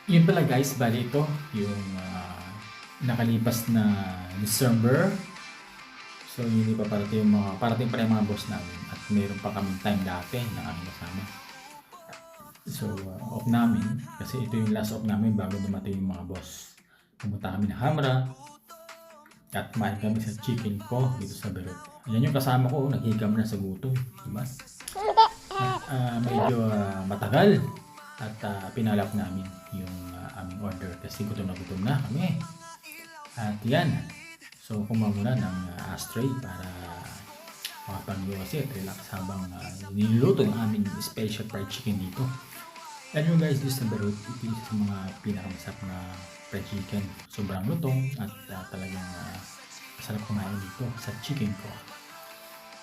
Yun pala guys, bali ito yung nakalipas na December. So hindi pa parating pa rin yung mga boss namin at meron pa kaming time dati na aming kasama. So off namin kasi ito yung last off namin bago dumating yung mga boss. Pumunta kami ng Hamra at kumain kami sa chicken ko dito sa Berut. Yan yung kasama ko, naghigam na sa gutom, diba? Medyo matagal at pinalap namin yung aming order kasi gutom na kami. At yan, so kumuha muna ng ashtray para makapag-iwas at relax habang niluluto yung aming special fried chicken dito. Alam nyo guys, dito sa Berut, ito isa sa mga pinakamasarap na fried chicken. Sobrang lutong at talagang masarap kumain dito sa chicken ko.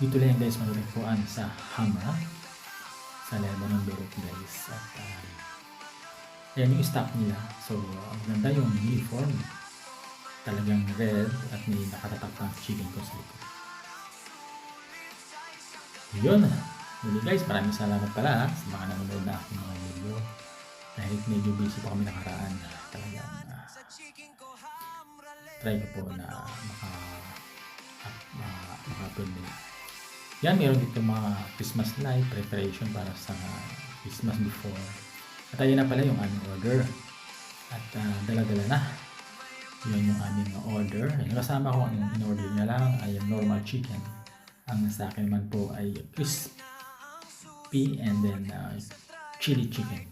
Dito lang guys matutagpuan sa Hamra sa Lebanon ng Berut guys. At yan yung stock nila. So maganda yung uniform. Talagang red at may nakatatak pang chicken ko sa likod. Yun. Muli guys, maraming salamat pala sa mga nanonood na aking mga video. Dahil medyo busy pa kami nakaraan. Talagang try ko po na maka-upload nila. Yan, meron dito mga Christmas light preparation para sa Christmas before. At ayun na pala yung aming order. At dala-dala na. Yan yung aming order. Yung kasama ko, ang in-order niya lang ay yung normal chicken. Ang sa akin naman po ay crispy and then chili chicken.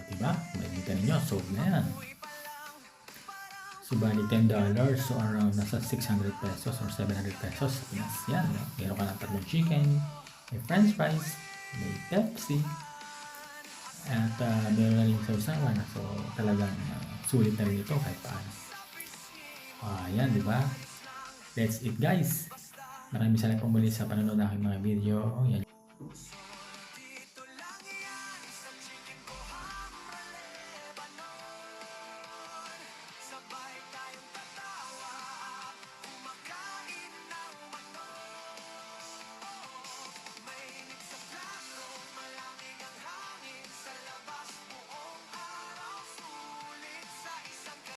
Diba? Makikita ninyo, sold na yan. So, bali $10. So, around nasa 600 pesos or 700 pesos sa Pinas. Yan. Meron ka ng tatlong chicken, may french fries, may Pepsi, at meron na rin sausawan. So, talagang sulit na rin ito kahit paano. Yan, diba? That's it guys. Maraming salamat po muli sa panonood ng aking mga video. Yan.